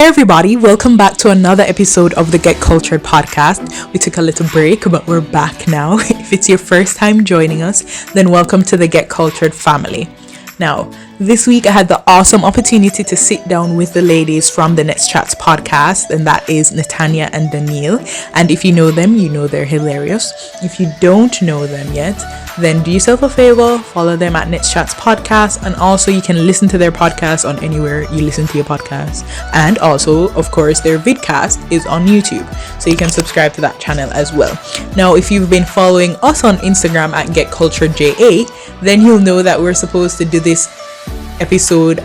everybody, welcome back to another episode of the Get Cultured Podcast. We took a little break, but we're back now. If it's your first time joining us, then welcome to the Get Cultured family. Now, this week I had the awesome opportunity to sit down with the ladies from the Netschat Podcast, and that is Netania and Denille. And if you know them, you know they're hilarious. If you don't know them yet, then do yourself a favor, follow them at Netschat Podcast, and also you can listen to their podcast on anywhere you listen to your podcast. And also, of course, their vidcast is on YouTube, so you can subscribe to that channel as well. Now, if you've been following us on Instagram at GetCulturedJA, then you'll know that we're supposed to do this episode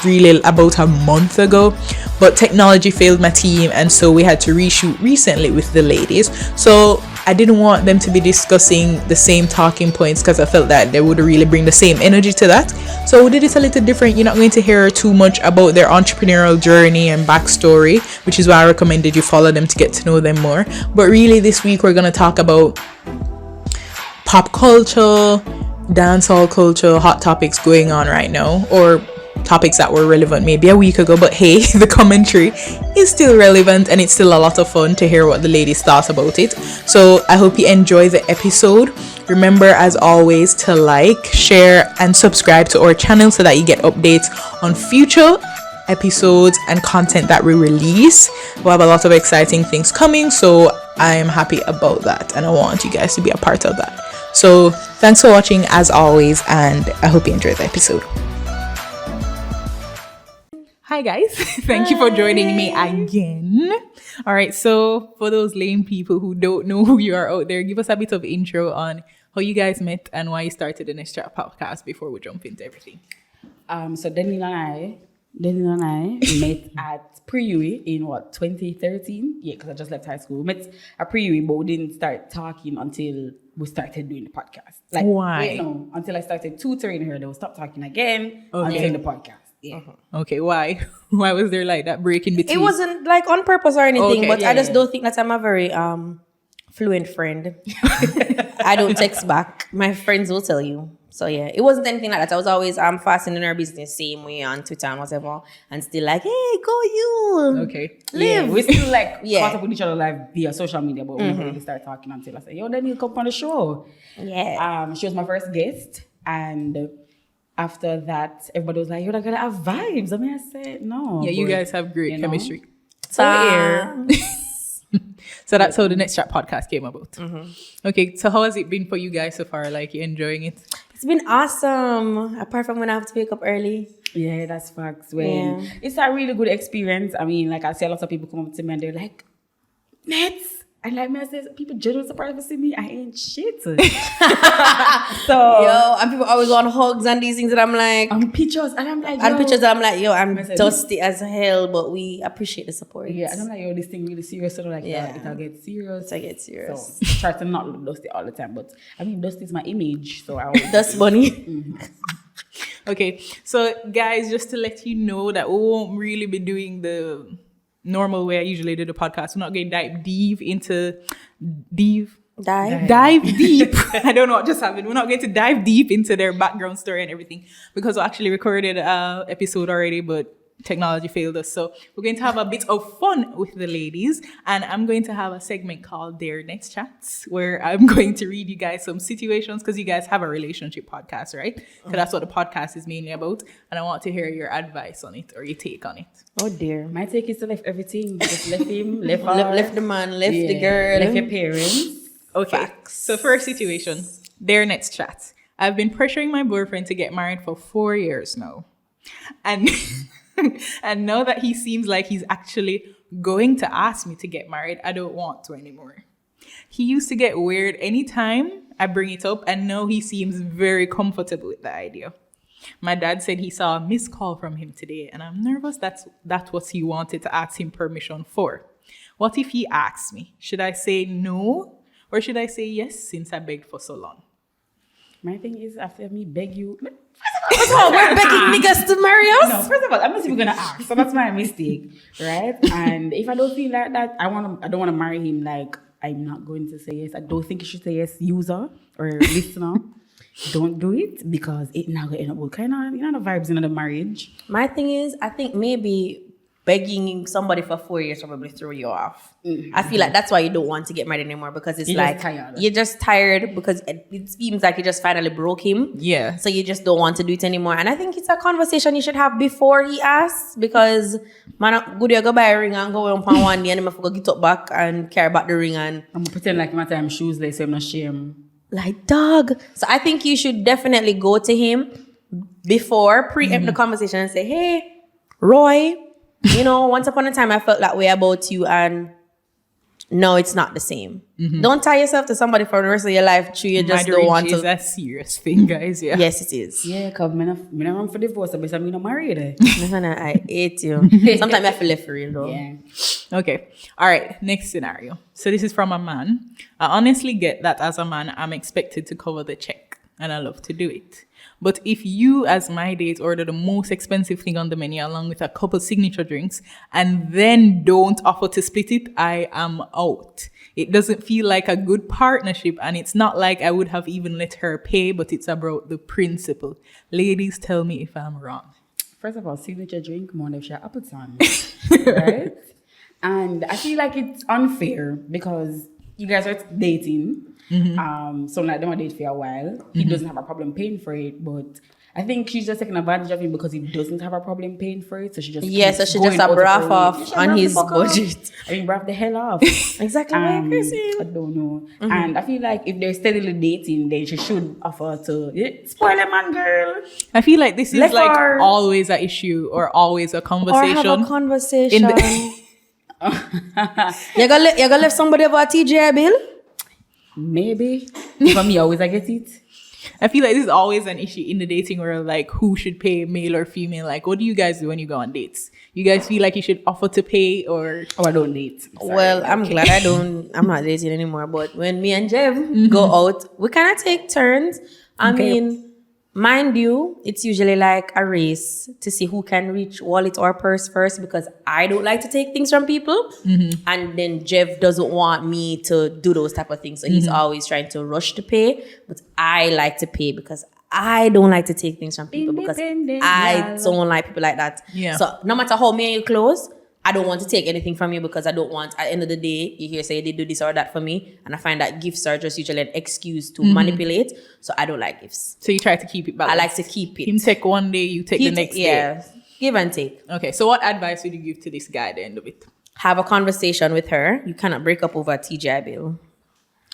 really about a month ago, but technology failed my team, and so we had to reshoot recently with the ladies. So I didn't want them to be discussing the same talking points because I felt that they would really bring the same energy to that. So we did it a little different. You're not going to hear too much about their entrepreneurial journey and backstory, which is why I recommended you follow them to get to know them more. But really this week we're going to talk about pop culture, dancehall culture, hot topics going on right now, or topics that were relevant maybe a week ago, but hey, the commentary is still relevant and it's still a lot of fun to hear what the ladies thought about it. So I hope you enjoy the episode. Remember, as always, to like, share and subscribe to our channel so that you get updates on future episodes and content that we release. We'll have a lot of exciting things coming, so I am happy about that and I want you guys to be a part of that. So thanks for watching as always, and I hope you enjoyed the episode. Hi guys, thank you for joining me again. All right, so for those lame people who don't know who you are out there, give us a bit of intro on how you guys met and why you started the Netschat Podcast before we jump into everything. So Denille and I met at pre-UE in 2013? Yeah, because I just left high school. We met at pre-UE, but we didn't start talking until we started doing the podcast. Like, why? Wait, no, until I started tutoring her, they would stop talking again until the podcast. Yeah. Okay, why? Why was there like that break in between? It wasn't like on purpose or anything, but yeah, I just don't think that I'm a very fluent friend. I don't text back. My friends will tell you. So yeah, it wasn't anything like that. I was always fasting in our business same way on Twitter and whatever, and still like, hey, go you. Okay. Live. Yeah, we still like caught up with each other live via social media, but we never really start talking until I said, yo, then you come on the show. Yeah. She was my first guest, and after that, everybody was like, you're not gonna have vibes. I mean, I said, no. Yeah, you guys have great chemistry. So here. So that's how the Netschat Podcast came about. Okay, so how has it been for you guys so far? Like, you enjoying it? It's been awesome. Apart from when I have to wake up early. Yeah, that's facts. It's a really good experience. I mean, like I see a lot of people come up to me and they're like, Nets. And like me, I say, people generally surprised to see me. I ain't shit. So, and people always want hugs and these things, and I'm like, pictures, and I'm like, I'm dusty as hell, but we appreciate the support. Yeah, and I'm like, yo, this thing really serious. So like, it'll get serious. I get serious. So try to not look dusty all the time, but I mean, dusty is my image, so I always Dust bunny. Okay, so guys, just to let you know that we won't really be doing the normal way I usually do the podcast. We're not going to dive deep into dive deep. I don't know what just happened. We're not going to dive deep into their background story and everything because we actually recorded an episode already, but technology failed us. So we're going to have a bit of fun with the ladies, and I'm going to have a segment called Their Next Chats where I'm going to read you guys some situations because you guys have a relationship podcast, right? Because that's what the podcast is mainly about, and I want to hear your advice on it or your take on it. Oh dear. My take is to left everything. Just left him, left the man, left the girl, left your parents. Okay. Facts. So first situation, Their Next Chat. I've been pressuring my boyfriend to get married for 4 years now. And and now that he seems like he's actually going to ask me to get married, I don't want to anymore. He used to get weird anytime I bring it up, and now he seems very comfortable with the idea. My dad said he saw a missed call from him today, and I'm nervous that's what he wanted to ask him permission for. What if he asks me? Should I say no, or should I say yes since I begged for so long? My thing is, after me beg you... First of all, we're begging niggas to marry us? No, first of all, I'm not even going to ask. So that's my mistake, right? And if I don't feel like that, I don't want to marry him. Like, I'm not going to say yes. I don't think you should say yes, user or listener. Don't do it because it now going to end up with kind of, the vibes in the marriage. My thing is, I think maybe begging somebody for 4 years probably throw you off. Mm-hmm. I feel like that's why you don't want to get married anymore, because it's You're like just tired. you're just tired because it seems like you just finally broke him. Yeah. So you just don't want to do it anymore. And I think it's a conversation you should have before he asks, because man, good you go buy a ring and go on one day and then I forgot get up back and carry back the ring and I'm gonna pretend like my time shoes like so I'm not shame. like, dog. So I think you should definitely go to him before, preempt the conversation and say, hey, Roy, you know, once upon a time I felt that way about you and no, it's not the same. Don't tie yourself to somebody for the rest of your life. True, you just don't want is to. a serious thing, guys. Yeah. Yes, it is. Yeah, because I'm not run for divorce, but I'm not married. No, I hate you. Sometimes I feel left for real though. Yeah. Okay. All right. Next scenario. So this is from a man. I honestly get that as a man, I'm expected to cover the check and I love to do it. But if you, as my date, order the most expensive thing on the menu along with a couple signature drinks and then don't offer to split it, I am out. It doesn't feel like a good partnership, and it's not like I would have even let her pay, but it's about the principle. Ladies, tell me if I'm wrong. First of all, signature drink, more than share Appleton. Right? And I feel like it's unfair because you guys are dating. So like they want to date for a while. He doesn't have a problem paying for it, but I think she's just taking advantage of him because he doesn't have a problem paying for it. So she just So she just a braff off on his budget. I mean, braff the hell off. Exactly. I don't know. And I feel like if they're steadily dating, then she should offer to spoil a man, girl. I feel like this is Let like her- always an issue or always a Or conversation. have a conversation. In the- you gonna left somebody over a TJ bill? Maybe. For me, always I get it. I feel like this is always an issue in the dating world, like who should pay, male or female. Like, what do you guys do when you go on dates? You guys feel like you should offer to pay or... Oh, I don't date. Sorry. Well, I'm glad I'm not dating anymore. But when me and Jev go out, we kind of take turns. I mean, mind you, it's usually like a race to see who can reach wallet or purse first, because I don't like to take things from people. And then Jev doesn't want me to do those type of things. So he's always trying to rush to pay. But I like to pay because I don't like to take things from people, because Independent I girl. don't like people like that. Yeah. So no matter how me and you close, I don't want to take anything from you, because I don't want, at the end of the day, you hear say they do this or that for me. And I find that gifts are just usually an excuse to manipulate. So I don't like gifts. So you try to keep it I balanced. like to keep it. Him take one day, you take the next day. Yeah, give and take. Okay, so what advice would you give to this guy at the end of it? Have a conversation with her. You cannot break up over a TJ bill.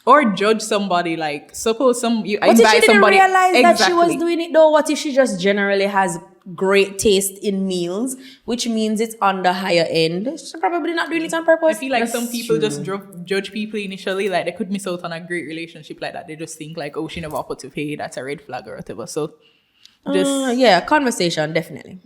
Or judge somebody, like, suppose you What if invite she didn't somebody... realize that she was Exactly. doing it though? What if she just generally has great taste in meals, which means it's on the higher end? She's probably not doing it on purpose. I feel like That's some people true. just judge people initially, like they could miss out on a great relationship like that. They just think like, oh, she never offered to pay, that's a red flag or whatever. So just yeah, conversation, definitely.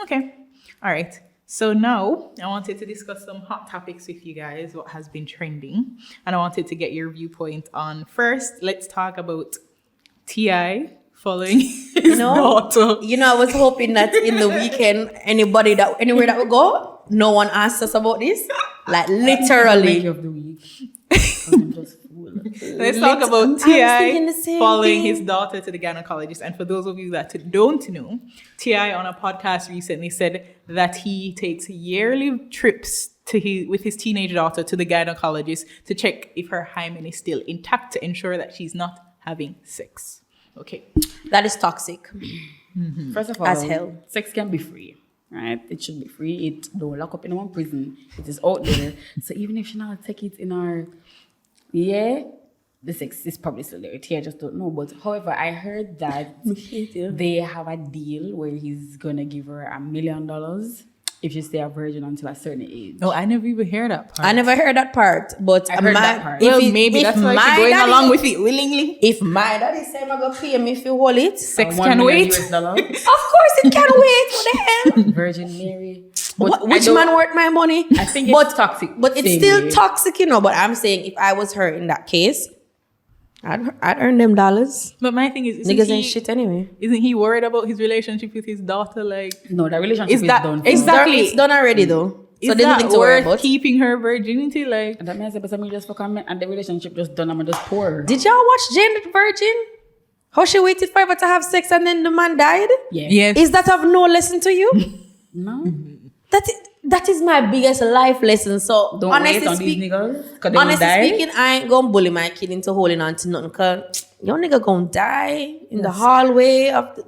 okay. All right. So now I wanted to discuss some hot topics with you guys, what has been trending. And I wanted to get your viewpoint on, first, let's talk about T.I. following his daughter. You know, I was hoping that in the weekend, anywhere that we go, no one asks us about this. Like literally. Lady of the week. I'm just fool. Let's talk about I was thinking T.I. the same following thing. his daughter to the gynecologist. And for those of you that don't know, T.I. on a podcast recently said that he takes yearly trips with his teenage daughter to the gynecologist to check if her hymen is still intact to ensure that she's not having sex. Okay. That is toxic. First of all, As hell. sex can be free, right? It should be free. It don't lock up in one prison. It is out there. So even if she not take it in our, the sex is probably still there. I just don't know. But however, I heard that they have a deal where he's gonna give her $1 million if she stay a virgin until a certain age. Oh, I never even heard that part. I never heard that part, but I heard that part. Well, maybe that's why she's going along with it willingly. If my daddy say I'm gonna pay me if you hold it, Sex $1 can million wait. US dollars. of course it can wait. What the hell? Virgin Mary. Which man worth my money? I think it's toxic. But it's same still way. toxic, you know. But I'm saying if I was her in that case, I'd earn them dollars. But my thing is, Niggas ain't shit anyway. Isn't he worried about his relationship with his daughter? Like, No, the relationship Is is, that- done. Exactly. It's done already though. So is there's that nothing to worry worth about. keeping her virginity? Like, And that means that me just fuck on me and the relationship just done. I'm just poor. Did y'all watch Jane the Virgin? How she waited forever to have sex and then the man died? Yeah. yes. Is that of no lesson to you? No. That's it. that is my biggest life lesson. So Don't wait on these niggas. Honestly speaking, I ain't gonna bully my kid into holding on to nothing. Cause your nigga gonna die in the hallway of the,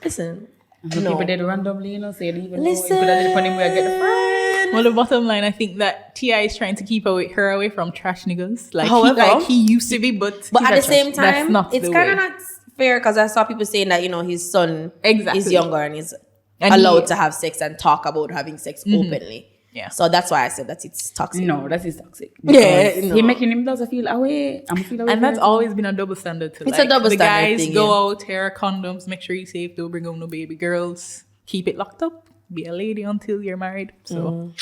listen. People did randomly, say they even Listen. know if we get the friend. Well, the bottom line, I think that T.I. is trying to keep her away from trash niggas. However, he used to be, but at the same time, it's kind of way. not fair because I saw people saying that his son is younger and is And allowed to have sex and talk about having sex openly. Yeah. So that's why I said that it's toxic. No, that is toxic. Yeah, He making him doesn't feel away. And that's always been a double standard too. It's a double the standard guys thing, go out, tear condoms, make sure you're safe, don't bring home no baby girls, keep it locked up, be a lady until you're married. So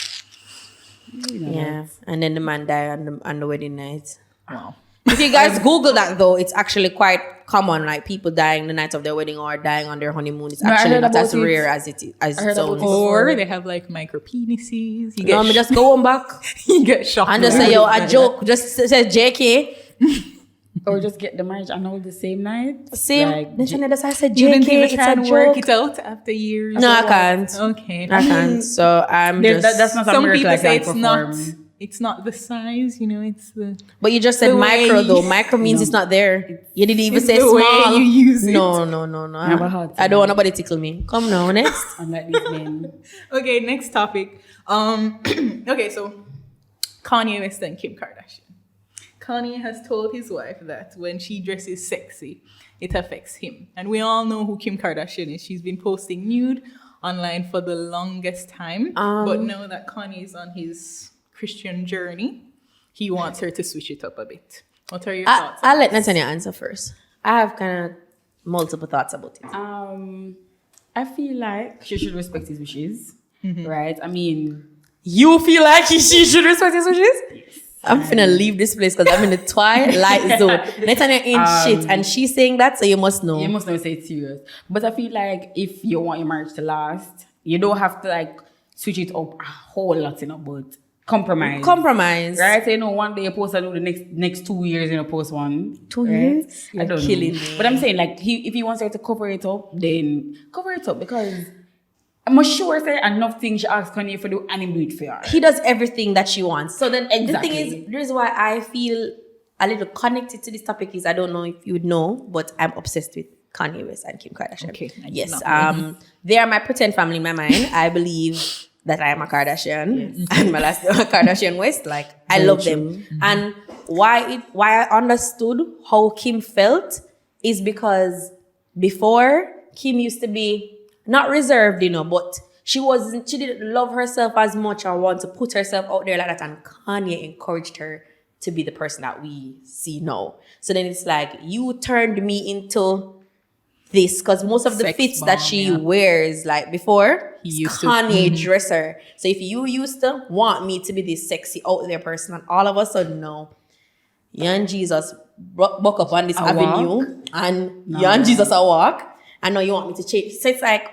Yeah. And then the man died on the wedding night. wow. If you guys Google that though, it's actually quite common. Like people dying the night of their wedding or dying on their honeymoon. It's No, I actually heard not as about it. rare as it heard sounds. about it. Or they have like micro penises. You No, me just go on back you get shocked. and just say, yo, a joke. Just say JK. Or just get the marriage annulled the same night. Same. Like, Mention that's why I said You JK. didn't even It's try a and joke. work it out after years. No, I can't. Okay. I can't. So I'm just. that's not Some a miracle people I say can it's not. perform. It's not the size, it's the. But you just said the way micro you- though. Micro means it's not there. You didn't even It's say the way small. you use it. No. have a heart. I don't want nobody tickle me. Come now, next. Unlike these men. Okay, next topic. Okay, so Kanye West and Kim Kardashian. Kanye has told his wife that when she dresses sexy, it affects him. And we all know who Kim Kardashian is. She's been posting nude online for the longest time. But now that Kanye is on his Christian journey, he wants her to switch it up a bit. What are your thoughts? I'll let Netania answer first. I have kind of multiple thoughts about it. I feel like she should respect his wishes. Right? I mean, You feel like she should respect his wishes? I'm finna leave this place because I'm in the twilight zone. Netania ain't shit, and she's saying that, so you must know. you must not say it's serious. But I feel like if you want your marriage to last, you don't have to like switch it up a whole lot, but compromise. Compromise. Right? So, one day you post the next 2 years, post one. 2 right? years? I don't killing know. me. But I'm saying, like, if he wants her to cover it up, then cover it up because I'm sure say enough things she asks Kanye for do and him do it for her. He does everything that she wants. So then the Exactly. thing is, the reason why I feel a little connected to this topic is I don't know if you would know, but I'm obsessed with Kanye West and Kim Kardashian. Okay, I did Yes. not They are my pretend family in my mind. I believe that I am a Kardashian and my last name is Kardashian West. Like I love them. And why I understood how Kim felt is because before Kim used to be not reserved, but she didn't love herself as much or want to put herself out there like that. And Kanye encouraged her to be the person that we see now. So then it's like, you turned me into this because most of the Sex fits that bomb, she yeah. wears, like before, He used to- Kanye dresser. So if you used to want me to be this sexy out there person, and all of a sudden now, young Jesus buck up on this avenue, and young Jesus a walk, and now you want me to change. So it's like,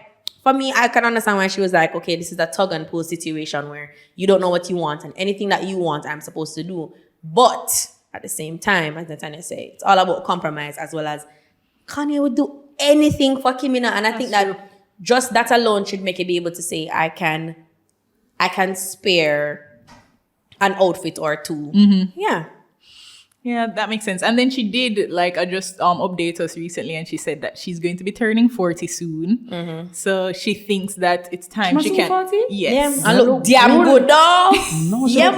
for me, I can understand why she was like, okay, this is a tug and pull situation where you don't know what you want, and anything that you want, I'm supposed to do. But at the same time, as Netania said, it's all about compromise, as well as Kanye would do anything for Kim, and I think that just that alone should make you be able to say, I can spare an outfit or two. Yeah. Yeah, that makes sense. And then she did just update us recently, and she said that she's going to be turning 40 soon. So she thinks that it's time she can. 40? Yes. Yeah, I look damn good, though. No, Yeah,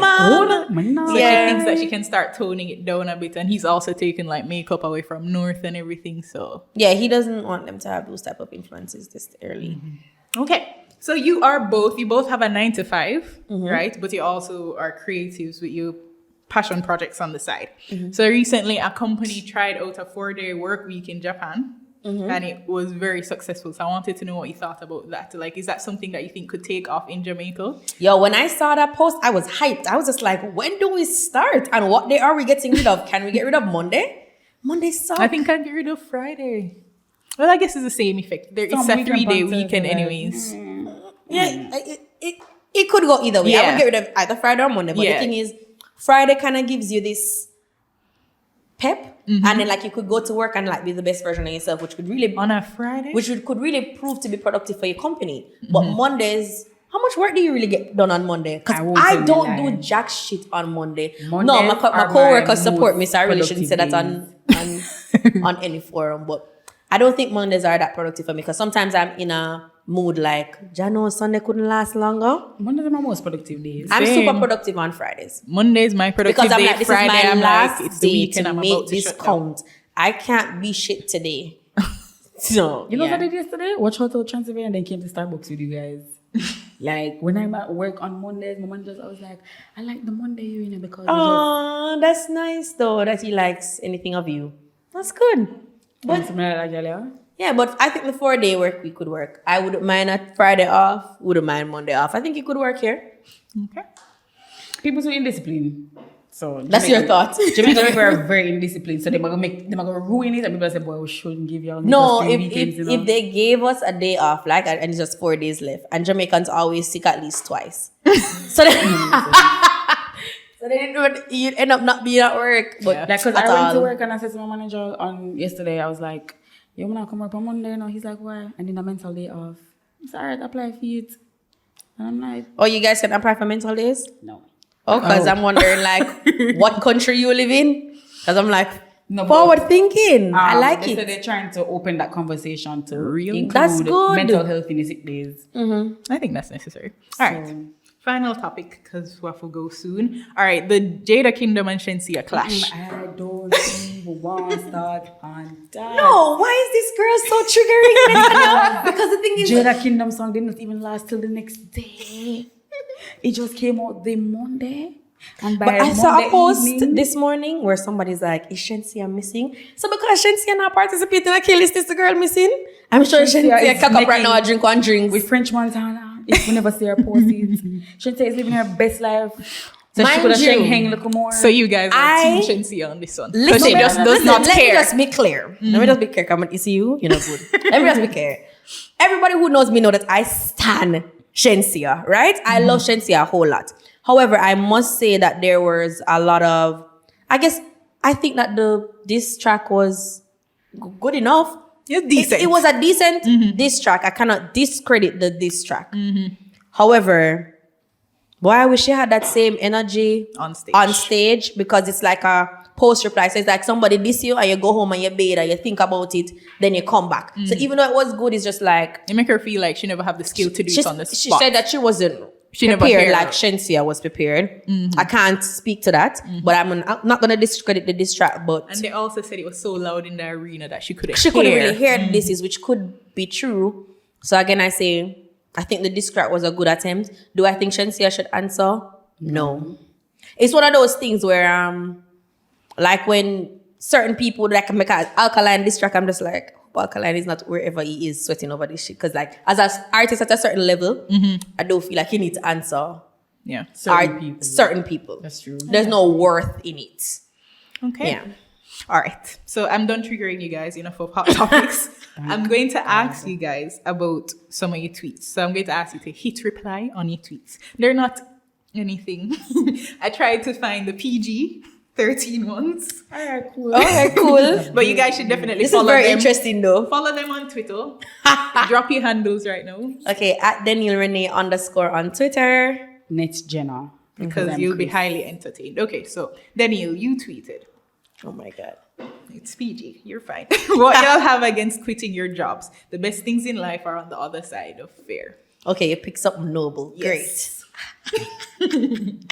man. So Yeah. she thinks that she can start toning it down a bit, and he's also taking makeup away from North and everything. So Yeah, he doesn't want them to have those type of influences this early. okay, so you both have a 9 to 5, right? But you also are creatives with your passion projects on the side. So recently a company tried out a 4-day work week in Japan, and it was very successful. So I wanted to know what you thought about that. Is that something that you think could take off in Jamaica? Yo, when I saw that post, I was hyped. I was just like, when do we start? And what day are we getting rid of? Can we get rid of Monday? Monday sucks. I think I'd get rid of Friday. Well, I guess it's the same effect. It's a 3-day weekend anyways. Yeah, it could go either way. I Yeah. would get rid of either Friday or Monday. But the thing is, Friday kind of gives you this pep, and then you could go to work and be the best version of yourself, which could really On a Friday? could really prove to be productive for your company. But Mondays How much work do you really get done on Monday? Because won't I tell you don't lie. do jack shit on Monday. Mondays No, my are co-workers my support me, most so I really shouldn't say that productive on any forum. But I don't think Mondays are that productive for me because sometimes I'm in a mood like, Jano, Sunday couldn't last longer. Mondays are my most productive days. I'm Same. super productive on Fridays. Monday is my productive Because I'm day. like, this Friday, is my I'm last like, it's the day weekend. to I'm make about to this shut down. count. I can't be shit today. So, You know yeah. what I did yesterday? Watch out to Shenseea and then came to Starbucks with you guys. Like when I'm at work on Mondays, my manager always like, I like the Monday you're in because you just Oh, that's nice though that he likes anything of you. That's good. want something like that, yeah. Yeah, but I think the 4-day work week could work. I wouldn't mind a Friday off, wouldn't mind Monday off. I think it could work here. Okay. People so indisciplined. So That's your thought. Jamaican people are very indisciplined, so they're gonna ruin it. And people say, "Boy, we shouldn't give y'all." No, just 3 if weekends, you know? if they gave us a day off, like, and it's just 4 days left, and Jamaicans always sick at least twice, so you'd end up not being at work. But Yeah. Like, cause at I went to all. work and I said to my manager on yesterday, I was like, "Yo, I'm not come work on Monday." You know, he's like, "Why?" I need a mental day off. It's alright, apply for it. And I'm like, Oh, you guys can apply for mental days? no. Oh, because I'm wondering like what country you live in. Because I'm like No, but, forward thinking. I like they it. said they're trying to open that conversation to Really? include That's good. mental health in the sick days. I think that's necessary. All right. Final topic because we have to go soon. All right. The Jada Kingdom and Shenseea clash. I don't even want to start on that. No, why is this girl so triggering? Because the thing is, Jada Kingdom song did not even last till the next day. It just came out the Monday. And by but I saw a Monday post evening, this morning where somebody's like, is Shenseea missing? So because Shenseea not participating in a kill list, is the girl missing? I'm sure Shenseea Shenseea is cock up right making- now and drink one drink. with French Montana, if we never see her post it. Shenseea is living her best life. So Mind she could have you, hang a little more. So you guys are I- Team Shenseea on this one. Listen, Because she just does not let care. me just be clear. Let me just be clear. Come on, you see you know good. Let me just be clear. Everybody who knows me know that I stan Shenseea, right? I love Shenseea a whole lot. However, I must say that there was a lot of, I think that this track was good enough. It's decent. It was a decent diss track. I cannot discredit the diss track. However, boy, I wish she had that same energy On stage. because it's like a post reply. So it's like somebody diss you and you go home and you bathe and you think about it, then you come back. So even though it was good, it's just like You make her feel like she never have the skill to do it on the she spot. said that she wasn't She never prepared hear. like Shenseea was prepared. I can't speak to that, but I'm not going to discredit the diss track, but And they also said it was so loud in the arena that she couldn't she hear. couldn't really hear the disses, which could be true. So again, I say, I think the diss track was a good attempt. Do I think Shenseea should answer? No. It's one of those things where, like when certain people that can make an alkaline diss track, I'm just like, alkaline is not wherever he is sweating over this shit. Because like, as an artist at a certain level, I don't feel like he needs to answer Yeah. certain people. That's true. There's no worth in it. Okay. Yeah. All right. So I'm done triggering you guys enough of hot topics. I'm going to ask you guys about some of your tweets. So I'm going to ask you to hit reply on your tweets. They're not anything. I tried to find the PG-13 ones. All right, cool. Okay, cool. But you guys should definitely This is follow very them. interesting though. Follow them on Twitter. Drop your handles right now. Okay, at Denille Renee _ on Twitter. Netschat. Because I'm you'll be Chris. highly entertained. Okay, so Daniel, you tweeted. Oh my God. It's PG. You're fine. What y'all have against quitting your jobs? The best things in life are on the other side of fear. Okay, you pick something noble. Yes. Great.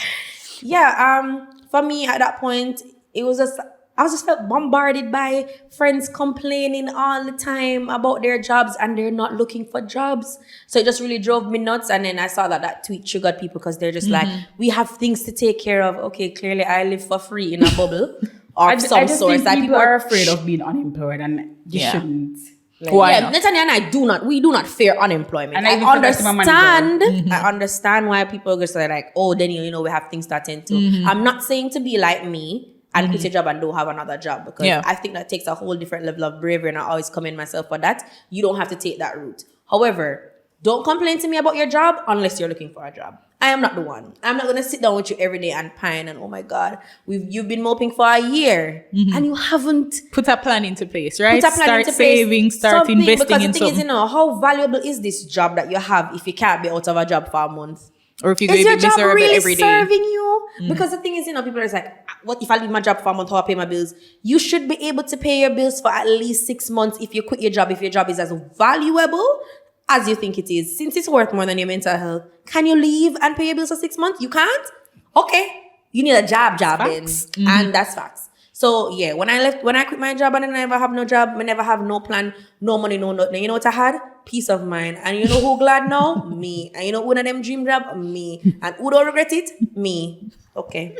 Yeah, for me at that point, it was just, I was just felt bombarded by friends complaining all the time about their jobs and they're not looking for jobs. So it just really drove me nuts. And then I saw that tweet triggered people because they're just like, we have things to take care of. Okay, clearly I live for free in a bubble or I some just sort. think Like people are afraid of being unemployed and you Yeah. shouldn't. Like, Why yeah, not? Netania and we do not fear unemployment. And I I even said that to my understand. I understand why people just say like, oh, Daniel, we have things to attend to. I'm not saying to be like me and quit your job and don't have another job because Yeah. I think that takes a whole different level of bravery and I always commend myself for that. You don't have to take that route. However, Don't complain to me about your job unless you're looking for a job. I am not the one. I'm not gonna sit down with you every day and pine and oh my God, you've been moping for a year and you haven't put a plan into place, right? Put a plan start into place, saving, start investing because in the thing something. is, how valuable is this job that you have if you can't be out of a job for a month? Or if you Is go your be job miserable really every day. serving you? Because the thing is, people are just like, what if I leave my job for a month, how I pay my bills? You should be able to pay your bills for at least 6 months if you quit your job, if your job is as valuable as you think it is. Since it's worth more than your mental health, can you leave and pay your bills for 6 months? You can't? Okay. You need a job then. And that's facts. So yeah, when I quit my job and I never have no job, I never have no plan, no money, no nothing. You know what I had? Peace of mind. And you know who glad now? Me. And you know who one of them dream job? Me. And who don't regret it? Me. Okay.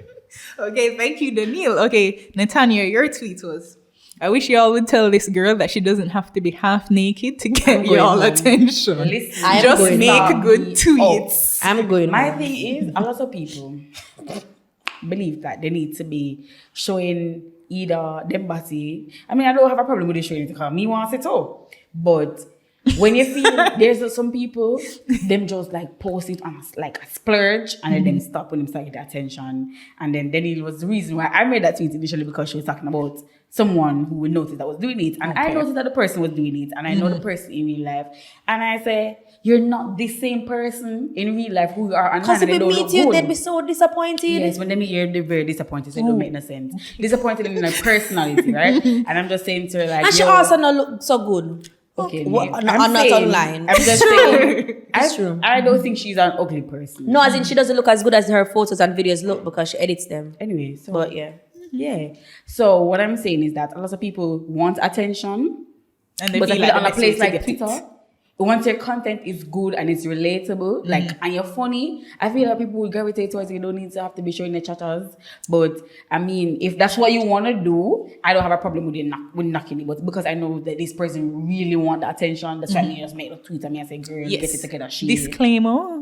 Okay, thank you, Denille. Okay, Netania, your tweet was, I wish y'all would tell this girl that she doesn't have to be half naked to get y'all attention. Listen, just make good tweets. I'm going. My thing is, a lot of people believe that they need to be showing either them body. I mean, I don't have a problem with it showing it because me wants it all. But when you feel there's some people, them just like post it on like a splurge and then them stop when them start getting attention. And then it was the reason why I made that tweet initially because she was talking about someone who would notice that was doing it. And I noticed that the person was doing it. And I know the person in real life. And I say, you're not the same person in real life who you are online. Because if they they don't meet look you, good. they'd be so disappointed. Yes, when they meet you, they're very disappointed. So it don't make no sense. Disappointed in their personality, right? And I'm just saying to her, like, And she also not look so good. okay, Not saying, online. I'm just saying, It's true. I don't think she's an ugly person. No, as in she doesn't look as good as her photos and videos look because she edits them. Anyway, so But yeah. yeah. So what I'm saying is that a lot of people want attention, And they but I feel feel like on a the place best way to like get Twitter, it. once your content is good and it's relatable, like, and you're funny, I feel like people will gravitate towards you. You don't need to have to be showing the chatters. But I mean, if that's what you want to do, I don't have a problem with with knocking it. But because I know that this person really want the attention, that's why I just make a tweet and me and say, girl, get it together. Disclaimer,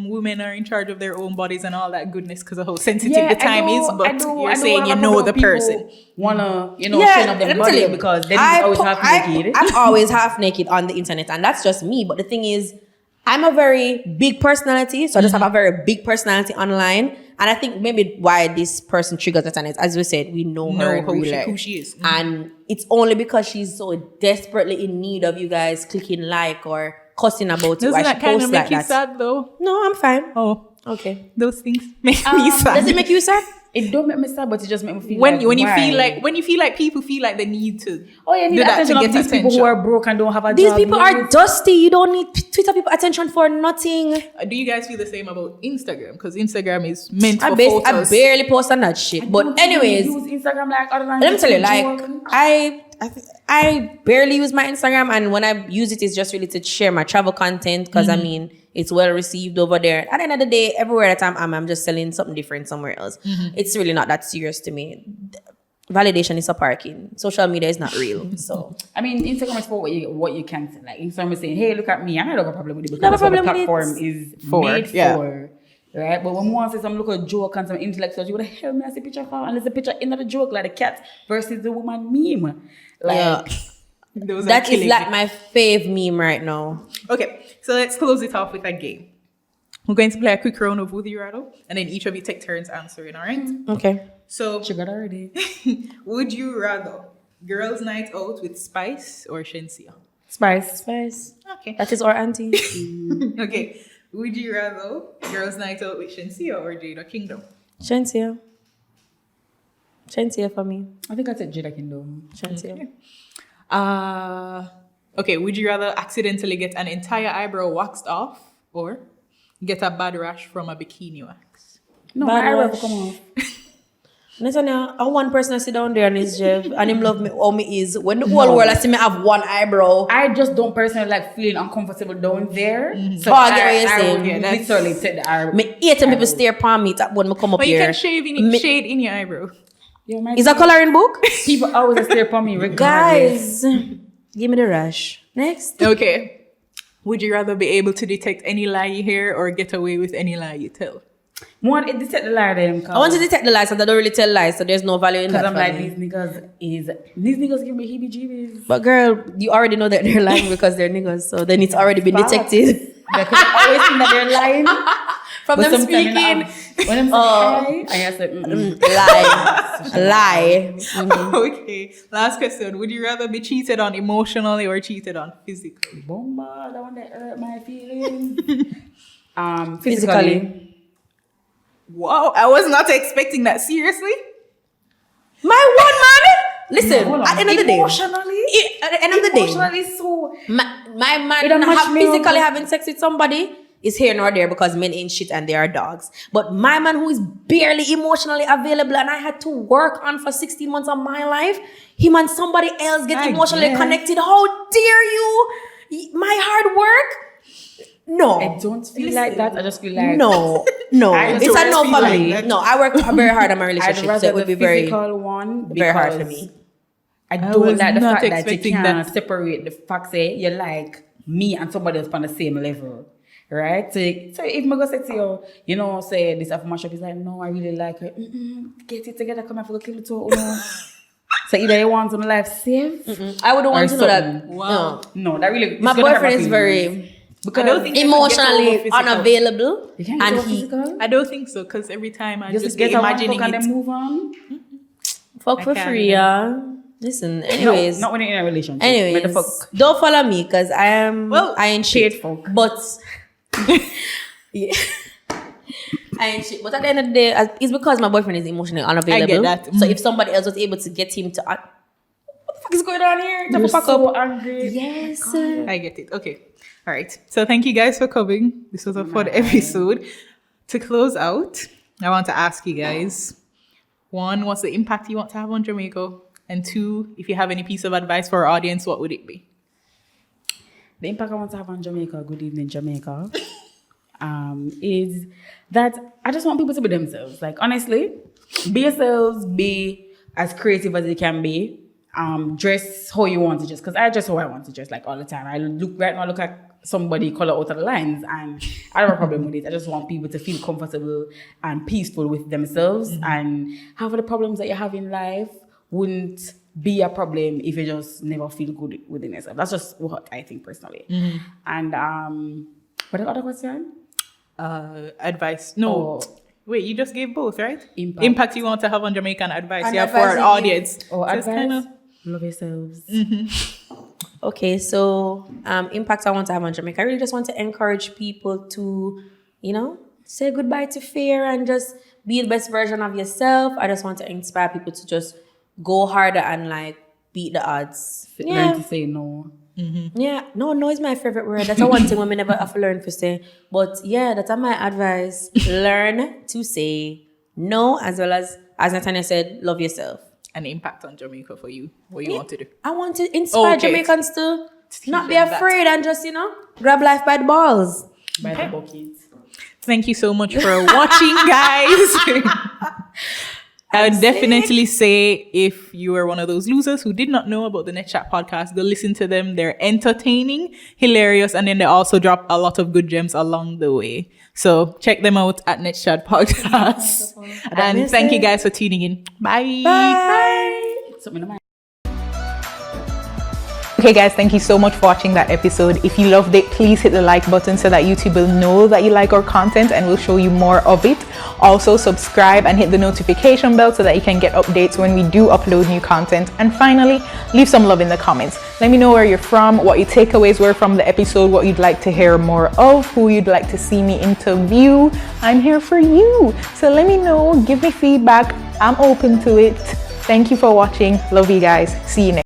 women are in charge of their own bodies and all that goodness because of how sensitive the time is. But you're saying you know the person. Wanna, show up their body because they always half naked. I'm always half naked on the internet, and that's just me. But the thing is, I'm a very big personality, so I just have a very big personality online. And I think maybe why this person triggers Netania is, as we said, we know her in real life. Who she is. And it's only because she's so desperately in need of you guys clicking like or cussing about it. Doesn't Why that she kind posts of make like you that. sad though? No, I'm fine. Oh, Okay. those things make me sad. Does it make you sad? It don't make me sad, but it just make me feel when like you why? feel like people feel like they need to you need do that attention to of get these people attention. who are broke and don't have a These job. people are dusty. You don't need Twitter people attention for nothing. Do you guys feel the same about Instagram? Because Instagram is meant for I photos. barely post on that shit. But anyways, use Instagram like other than let me tell you, joke. I barely use my Instagram, and when I use it, it's just really to share my travel content because I mean it's well received over there. At the end of the day, everywhere that I'm just selling something different somewhere else. It's really not that serious to me. Validation is a parking. Social media is not real. So I mean, Instagram is for what you can say. Like Instagram is saying, "Hey, look at me," and I don't have a problem with it No because that's what the problem with platform it. is For, made yeah. for. Right, but when one says some look at joke and some intellectuals, you would hell me as a picture for, and there's a picture in the joke like the cat versus the woman meme. Like, yeah, Those are that is killing like me. my fave meme right now. Okay, so let's close it off with a game. We're going to play a quick round of Would You Rather, and then each of you take turns answering, all right? Okay. So, she got already. would you rather girls' night out with Spice or Shenseea? Spice. Okay. That is our auntie. Okay. Would you rather girls' night out with Shenseea or Jada Kingdom? Shenseea for me. I think I said Jada Kingdom. Shenseea. Okay, would you rather accidentally get an entire eyebrow waxed off or get a bad rash from a bikini wax? No, Bad my eyebrow wash. come off. Netania, I one person I sit down there and is Jeff and him love me how me is. When the whole world I see me have one eyebrow. I just don't personally like feeling uncomfortable down there. So Oh, I get what you're saying. would Yeah, that's- literally take the eyebrow. Me hate when people stare upon me when me come up But you here. can shade in your eyebrow. Yo, my Is a coloring book? people always stare upon me regardless. Guys, give me the rash. Next. Okay. Would you rather be able to detect any lie you hear or get away with any lie you tell? One, it detect the lie them. I want to detect the lies, and I don't really tell lies, so there's no value in Because that. I'm for like, me. these niggas give me heebie-jeebies. But girl, you already know that they're lying because they're niggas, so then it's already been Facts. detected. Because I always think that they're lying. From But them sometimes speaking. when I'm saying hi, I just like, Lie. Mhm. Okay. Last question. Would you rather be cheated on emotionally or cheated on physically? Bomba, that one that hurt my feelings. Physically. Physically. Wow. I was not expecting that. Seriously? My one man. Listen, Hold on. at the end of the day. Emotionally? At the end of the day. Emotionally, so. My man It don't match me physically over. having sex with somebody is here nor there because men ain't shit and they are dogs. But my man who is barely emotionally available and I had to work on for 16 months of my life, him and somebody else get I emotionally guess. connected. How dare you? My hard work? No. I don't feel like that. I just feel like. No. I It's don't a no feel for like me. that. No, I work very hard on my I'd relationship, rather so it would the be very, physical one very hard for because me. I I don't was like the not fact that you expecting can't that. separate the fact that you're like me and somebody else on the same level. Right? So if I go say to you, say this after mashup is like, no, I really like her. Get it together, come here for the kill it too. No. So either you want on life safe. I wouldn't want to know that. something. Wow. No, that really. My it's gonna hurt boyfriend is feelings. very Because I don't think I can get emotionally over physical. unavailable, you can't and get over he physical. I don't think so, because every time I Just just get be a one imagining fuck and it. then move on. fuck I for can't free, even. yeah. Listen, anyways, not when you're in a relationship. But anyways, the fuck. don't follow me because I ain't shit. paid fuck. But yeah, I ain't shit. But at the end of the day, it's because my boyfriend is emotionally unavailable. that. So if somebody else was able to get him to, what the fuck is going on here? You're Fuck so up. angry. Yes. I get it. Okay. All right. So thank you guys for coming. This was a fun episode. To close out, I want to ask you guys, one, what's the impact you want to have on Jamaica? And two, if you have any piece of advice for our audience, what would it be? The impact I want to have on Jamaica, good evening Jamaica, is that I just want people to be themselves. Like, honestly, be yourselves, be as creative as you can be. Dress how you want to dress, because I dress how I want to dress, like all the time. I look like somebody color out of the lines, and I don't have a problem with it. I just want people to feel comfortable and peaceful with themselves, and half of the problems that you have in life wouldn't be a problem if you just never feel good within yourself. That's just what I think personally. And what the other question? Advice. No. Wait, you just gave both, right? Impact. You want to have on Jamaica and advice. And Yeah, advice for our you audience. Oh, So it's advice? kinda- Love yourselves. Okay, so impact I want to have on Jamaica. I really just want to encourage people to, say goodbye to fear and just be the best version of yourself. I just want to inspire people to just go harder and like beat the odds. Learn to say no. Yeah, no is my favorite word. That's a one thing women never have to learn to say. But yeah, that's my advice. Learn to say no, as well as Netania said, love yourself. An impact on Jamaica for you. What you want to do. I want to inspire Okay. Jamaicans to not be them that. afraid and just, grab life by the balls. By the bucket. Thank you so much for watching, guys. I would definitely say if you are one of those losers who did not know about the Netschat podcast, go listen to them. They're entertaining, hilarious, and then they also drop a lot of good gems along the way. So check them out at Netschat Podcast. And thank you guys for tuning in. Bye. Bye. Something in my Okay guys, thank you so much for watching that episode. If you loved it, please hit the like button so that YouTube will know that you like our content and will show you more of it. Also subscribe and hit the notification bell so that you can get updates when we do upload new content. And finally, leave some love in the comments. Let me know where you're from, what your takeaways were from the episode, what you'd like to hear more of, who you'd like to see me interview. I'm here for you. So let me know, give me feedback. I'm open to it. Thank you for watching. Love you guys. See you next.